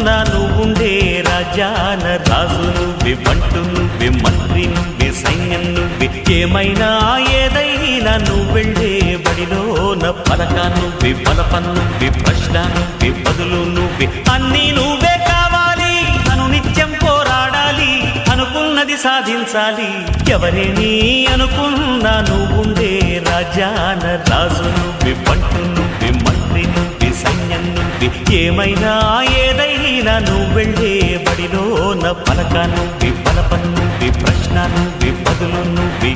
అనుకున్నా నువ్వుండే రాజాన రాజు నువ్వే, బంటు నువ్వే, మంత్రి నువ్వే, సైన్యం నువ్వే, ఏమైనా ఏదైనా నువ్వు వెళ్ళే బడిలోన పలక నువ్వే, బలపం నువ్వే, ప్రశ్న నువ్వే, బదులు నువ్వే, అన్నీ నువ్వే కావాలి. అను నిత్యం పోరాడాలి, అనుకున్నది సాధించాలి. ఎవరేని అనుకున్నా నువ్వుండే రాజాన రాజు నువ్వే, బంటు నువ్వే, మంత్రి నువ్వే, సైన్యం నువ్వే, ఏమైనా ఏదైనా నువ్వు వెళ్ళే బడిలోన పలక నువ్వే, బలపం నువ్వే, ప్రశ్న నువ్వే, బదులు నువ్వే.